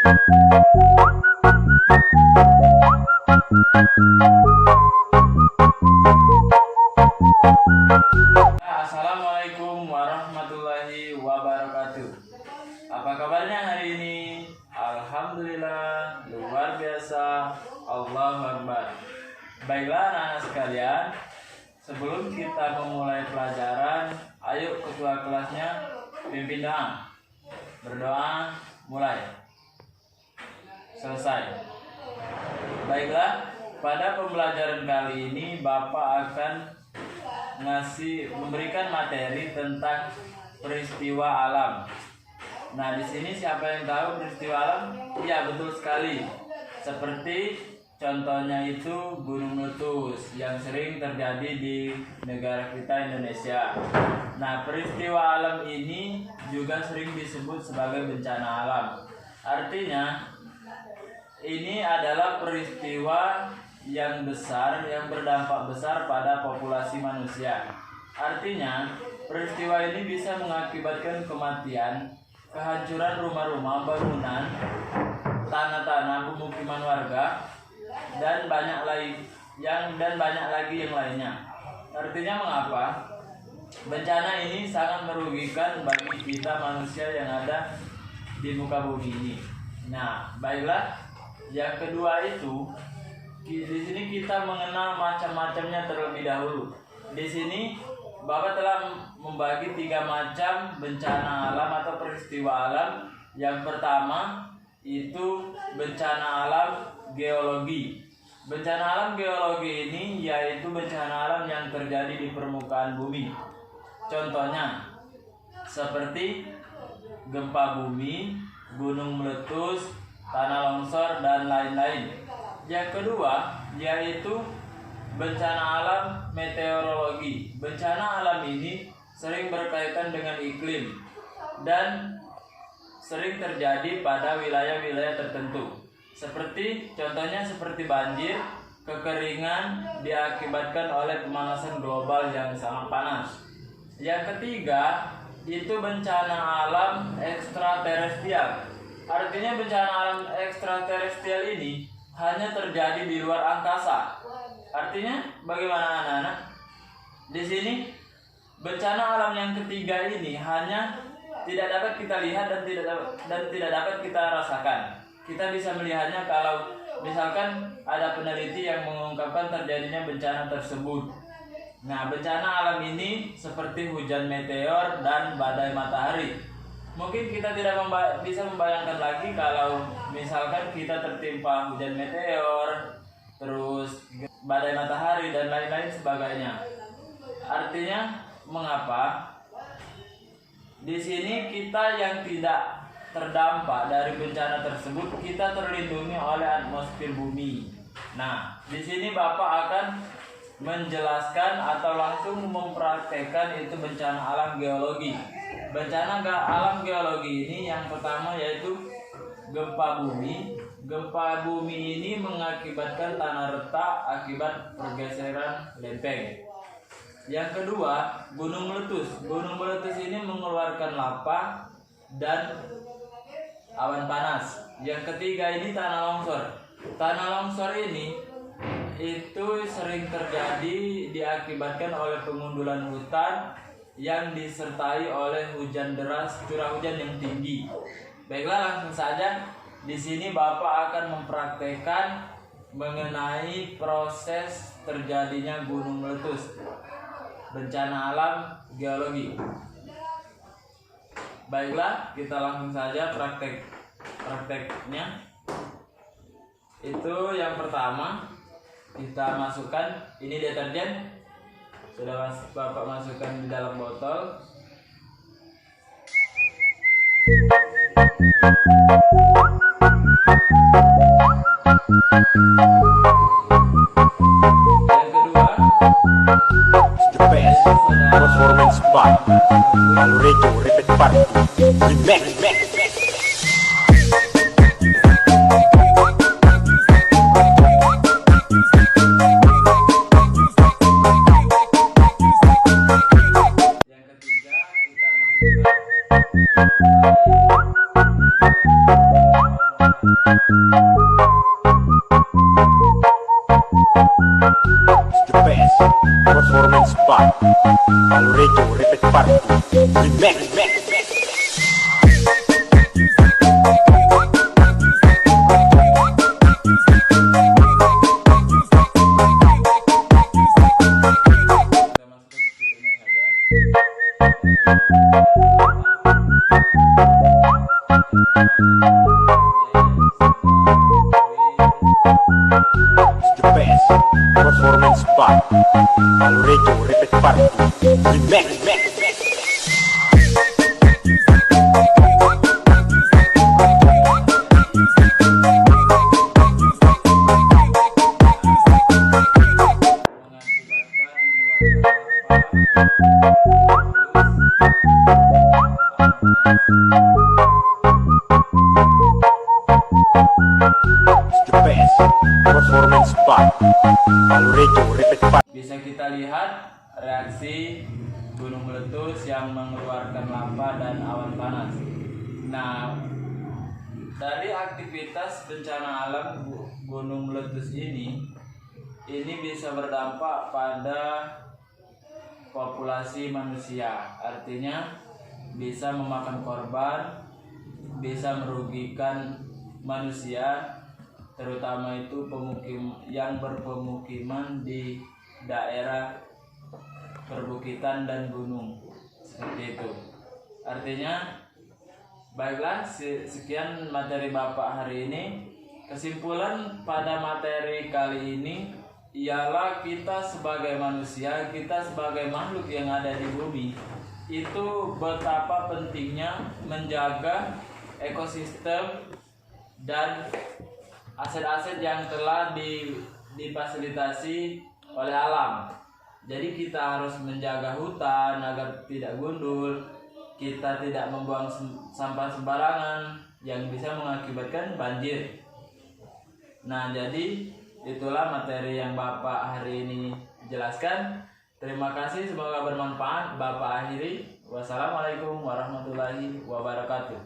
Assalamualaikum warahmatullahi wabarakatuh. Apa kabarnya hari ini? Alhamdulillah, luar biasa. Allahu Akbar. Baiklah anak-anak sekalian, sebelum kita memulai pelajaran, ayo ketua kelasnya pimpin doa. Berdoa, mulai. Selesai. Baiklah, pada pembelajaran kali ini Bapak akan memberikan materi tentang peristiwa alam. Nah, di sini siapa yang tahu peristiwa alam? Iya, betul sekali. Seperti contohnya itu gunung meletus yang sering terjadi di negara kita Indonesia. Nah, peristiwa alam ini juga sering disebut sebagai bencana alam. Artinya, ini adalah peristiwa yang besar, yang berdampak besar pada populasi manusia. Artinya, peristiwa ini bisa mengakibatkan kematian, kehancuran rumah-rumah, bangunan, tanah-tanah, pemukiman warga, dan banyak lagi yang lainnya. Artinya mengapa? Bencana ini sangat merugikan bagi kita manusia yang ada di muka bumi ini. Nah, baiklah. Yang kedua itu, di sini kita mengenal macam-macamnya terlebih dahulu. Di sini Bapak telah membagi 3 macam bencana alam atau peristiwa alam. Yang pertama itu bencana alam geologi. Bencana alam geologi ini yaitu bencana alam yang terjadi di permukaan bumi. Contohnya seperti gempa bumi, gunung meletus, tanah longsor, dan lain-lain. Yang kedua yaitu bencana alam meteorologi. Bencana alam ini sering berkaitan dengan iklim dan sering terjadi pada wilayah-wilayah tertentu. Contohnya seperti banjir, kekeringan diakibatkan oleh pemanasan global yang sangat panas. Yang ketiga itu bencana alam ekstraterestrial. Artinya bencana alam ekstraterestrial ini hanya terjadi di luar angkasa. Artinya bagaimana anak-anak? Di sini bencana alam yang ketiga ini hanya tidak dapat kita lihat dan tidak dapat kita rasakan. Kita bisa melihatnya kalau misalkan ada peneliti yang mengungkapkan terjadinya bencana tersebut. Nah, bencana alam ini seperti hujan meteor dan badai matahari. Mungkin kita tidak bisa membayangkan lagi kalau misalkan kita tertimpa hujan meteor, terus badai matahari dan lain-lain sebagainya. Artinya mengapa? Di sini kita yang tidak terdampak dari bencana tersebut, kita terlindungi oleh atmosfer bumi. Nah, di sini Bapak akan menjelaskan atau langsung mempraktekkan itu bencana alam geologi. Bencana alam geologi ini yang pertama yaitu gempa bumi. Gempa bumi ini mengakibatkan tanah retak akibat pergeseran lempeng. Yang kedua, gunung meletus. Gunung meletus ini mengeluarkan lava dan awan panas. Yang ketiga ini tanah longsor. Tanah longsor ini itu sering terjadi diakibatkan oleh pengundulan hutan yang disertai oleh hujan deras, curah hujan yang tinggi. Baiklah, langsung saja di sini Bapak akan mempraktekkan mengenai proses terjadinya gunung meletus, bencana alam geologi. Baiklah, kita langsung saja prakteknya. Itu yang pertama, kita masukkan ini deterjen. Sudah Bapak masukkan di dalam botol. Yang kedua, the best performance by Alredo Repeat Party Remix. The best performance by Alredo Repeat Party Remix. Kita masukkan speakernya saja. The best performance by Alredo Repeat Party Remix. Mengakibatkan mengeluarkan The best performance by Alredo Repeat Party. Bisa kita lihat reaksi gunung meletus yang mengeluarkan lava dan awan panas. Nah, dari aktivitas bencana alam gunung meletus ini bisa berdampak pada populasi manusia. Artinya bisa memakan korban, bisa merugikan manusia, terutama itu yang berpemukiman di daerah perbukitan dan gunung, seperti itu. Artinya, baiklah, sekian materi Bapak hari ini. Kesimpulan pada materi kali ini ialah kita sebagai manusia, kita sebagai makhluk yang ada di bumi, itu betapa pentingnya menjaga ekosistem dan aset-aset yang telah difasilitasi oleh alam. Jadi kita harus menjaga hutan agar tidak gundul, kita tidak membuang sampah sembarangan yang bisa mengakibatkan banjir. Nah, jadi itulah materi yang Bapak hari ini jelaskan. Terima kasih, semoga bermanfaat. Bapak akhiri. Wassalamualaikum warahmatullahi wabarakatuh.